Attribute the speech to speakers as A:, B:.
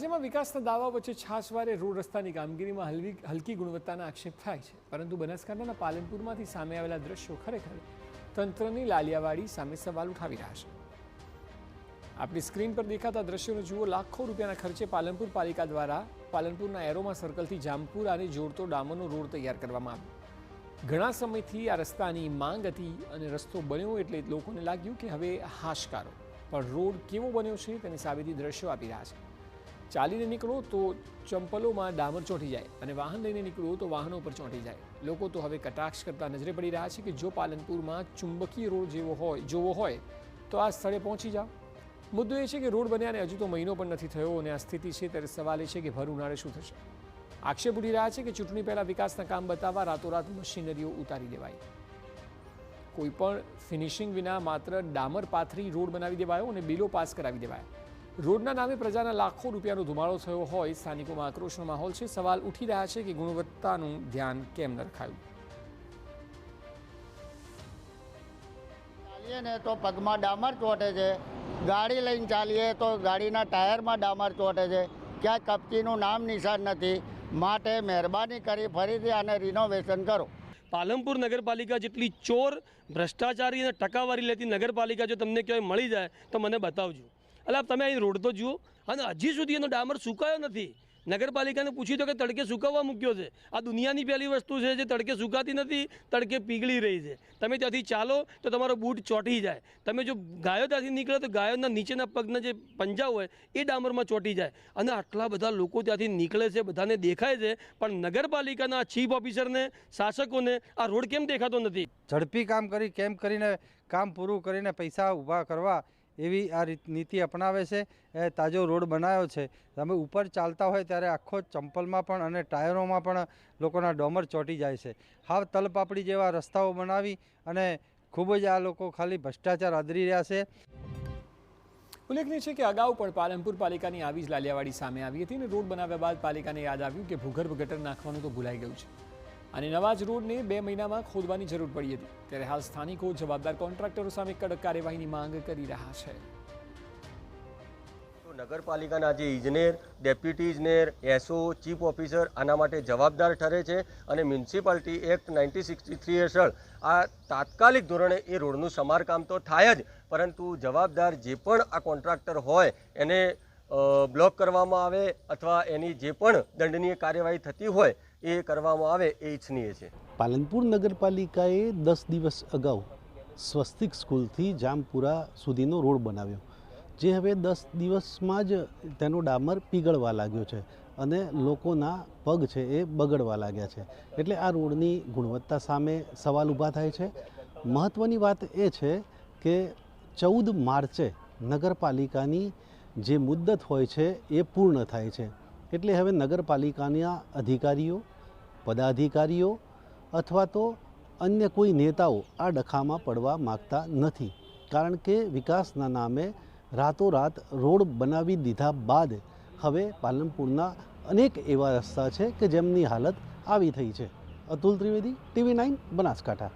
A: રાજ્યમાં વિકાસના દાવા વચ્ચે છાસવારે રોડ રસ્તાની કામગીરીમાં હલકી ગુણવત્તાના આક્ષેપ થાય છે, પરંતુ બનાસકાંઠાના પાલનપુરમાંથી સામે આવેલા દ્રશ્યો ખરેખર તંત્રની લાલિયાવાડી સામે સવાલ ઉઠાવી રહ્યા છે। આપણી સ્ક્રીન પર દેખાતા દ્રશ્યોને જુઓ। લાખો રૂપિયાના ખર્ચે પાલનપુર પાલિકા દ્વારા પાલનપુરના એરોમા સર્કલથી જામપુર અને જોડતો ડામરનો રોડ તૈયાર કરવામાં આવ્યો। ઘણા સમયથી આ રસ્તાની માંગ હતી અને રસ્તો બન્યો એટલે લોકોને લાગ્યું કે હવે હાશકારો, પણ રોડ કેવો બન્યો છે તેની સાબિતી દ્રશ્યો આપી રહ્યા છે। ચાલીને નીકળો તો ચંપલોમાં ડામર ચોંટી જાય અને વાહન લઈને નીકળો તો વાહનો પર ચોંટી જાય। લોકો તો હવે કટાક્ષ કરતા નજરે પડી રહ્યા છે કે જો પાલનપુરમાં ચુંબકીય રોડ જોવો હોય તો આ સ્થળે પહોંચી જાઓ। મુદ્દો એ છે કે રોડ બન્યાને હજુ તો મહિનો પણ નથી થયો અને આ સ્થિતિ છે ત્યારે સવાલ એ છે કે ભર ઉનાળે શું થશે। આક્ષેપ ઉઠી રહ્યા છે કે ચૂંટણી પહેલાં વિકાસના કામ બતાવવા રાતોરાત મશીનરીઓ ઉતારી દેવાઈ, કોઈ પણ ફિનિશિંગ વિના માત્ર ડામર પાથરી રોડ બનાવી દેવાયો અને બિલો પાસ કરાવી દેવાયા। રોડના નામે પ્રજાના લાખો રૂપિયાનો ધુમાડો થયો હોય, સ્થાનિકોમાં આક્રોશનો માહોલ છે। સવાલ ઉઠી રહ્યા છે કે ગુણવત્તાનું ધ્યાન કેમ ન રખાયું।
B: ચાલીએ ને તો પગમાં ડામર ચોંટે છે, ગાડી લઈને ચાલીએ તો ગાડીના ટાયરમાં ડામર ચોંટે છે, ક્યાંય કપચીનું નામ નિશાન નથી। માટે મહેરબાની કરી ફરીથી આને રિનોવેશન કરો।
C: પાલનપુર નગરપાલિકા જેટલી ચોર, ભ્રષ્ટાચારી અને ટકાવારી લેતી નગરપાલિકા જો તમને ક્યાંય મળી જાય તો મને બતાવજો। એટલે તમે અહીં રોડ તો જુઓ અને હજી સુધી એનો ડામર સુકાયો નથી। નગરપાલિકાને પૂછી તો કે તડકે સુકાવવા મૂક્યો છે। આ દુનિયાની પહેલી વસ્તુ છે જે તડકે સુકાતી નથી, તડકે પીગળી રહી છે। તમે ત્યાંથી ચાલો તો તમારો બૂટ ચોંટી જાય। તમે જો ગાયો ત્યાંથી નીકળો તો ગાયોના નીચેના પગના જે પંજા હોય એ ડામરમાં ચોંટી જાય। અને આટલા બધા લોકો ત્યાંથી નીકળે છે, બધાને દેખાય છે, પણ નગરપાલિકાના ચીફ ઓફિસરને, શાસકોને આ રોડ કેમ દેખાતો નથી।
D: ઝડપી કામ કરી કેમ કરીને કામ પૂરું કરીને પૈસા ઊભા કરવા એવી આ નીતિ અપનાવે છે। એ તાજો રોડ બનાવ્યો છે, તમે ઉપર ચાલતા હોય ત્યારે આખો ચંપલમાં પણ અને ટાયરોમાં પણ લોકોના ડોમર ચોંટી જાય છે। હાવ તલપાપડી જેવા રસ્તાઓ બનાવી અને ખૂબ જ આ લોકો ખાલી ભ્રષ્ટાચાર આદરી રહ્યા છે।
A: ઉલ્લેખનીય છે કે અગાઉ પણ પાલનપુર પાલિકાની આવી જ લાલિયાવાડી સામે આવી હતી અને રોડ બનાવ્યા બાદ પાલિકાને યાદ આવ્યું કે ભૂગર્ભ ગટર નાખવાનું તો ભૂલાઈ ગયું છે અને નવા જ રોડને 2 મહિનામાં ખોદવાની જરૂર પડી હતી। ત્યારે હાલ સ્થાનિકો જવાબદાર કોન્ટ્રાક્ટરો સામે કડક કાર્યવાહીની માંગ કરી રહ્યા છે।
E: નગરપાલિકાના જે ઇજનેર, ડેપ્યુટી ઇજનેર, એસઓ, ચીફ ઓફિસર આના માટે જવાબદાર ઠરે છે અને મ્યુનિસિપાલિટી એક્ટ 1963 હેઠળ આ તાત્કાલિક ધોરણે એ રોડનું સમારકામ તો થાય જ, પરંતુ જવાબદાર જે પણ આ કોન્ટ્રાક્ટર હોય એને બ્લોક કરવામાં આવે અથવા એની જે પણ દંડનીય કાર્યવાહી થતી હોય એ કરવામાં આવે એ ઈચ્છનીય છે।
F: પાલનપુર નગરપાલિકાએ 10 દિવસ અગાઉ સ્વસ્તિક સ્કૂલથી જામપુરા સુધીનો રોડ બનાવ્યો, જે હવે 10 દિવસમાં જ તેનો ડામર પીગળવા લાગ્યો છે અને લોકોના પગ છે એ બગડવા લાગ્યા છે। એટલે આ રોડની ગુણવત્તા સામે સવાલ ઊભા થાય છે। મહત્ત્વની વાત એ છે કે 14 માર્ચે નગરપાલિકાની જે મુદ્દત હોય છે એ પૂર્ણ થાય છે। એટલે હવે નગરપાલિકાના અધિકારીઓ, પદાધિકારીઓ અથવા તો અન્ય કોઈ નેતાઓ આ ડખામાં પડવા માગતા નથી, કારણ કે વિકાસના નામે રાતોરાત રોડ બનાવી દીધા બાદ હવે પાલનપુરના અનેક એવા રસ્તા છે કે જેમની હાલત આવી થઈ છે। અતુલ ત્રિવેદી, TV9 બનાસકાંઠા।